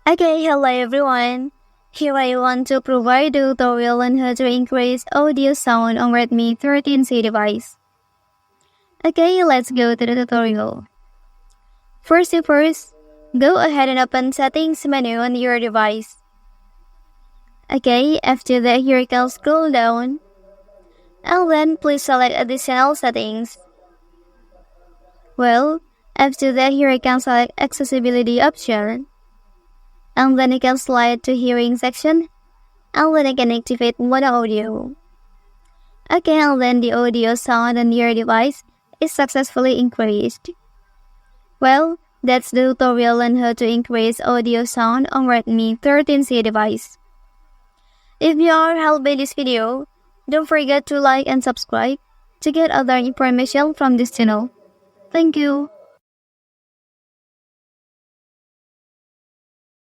Okay, hello everyone. Here I want to provide a tutorial on how to increase audio sound on Redmi 13c device. Okay, let's go to the tutorial. First, go ahead and open Settings menu on your device. Okay, after that, here you can scroll down, and then please select Additional Settings. After that, here you can select Accessibility option, and then you can slide to Hearing section, and then you can activate Mono Audio. Okay, and then the audio sound on your device is successfully increased. That's the tutorial on how to increase audio sound on Redmi 13c device. If you are helped by this video, don't forget to like and subscribe to get other information from this channel. Thank you.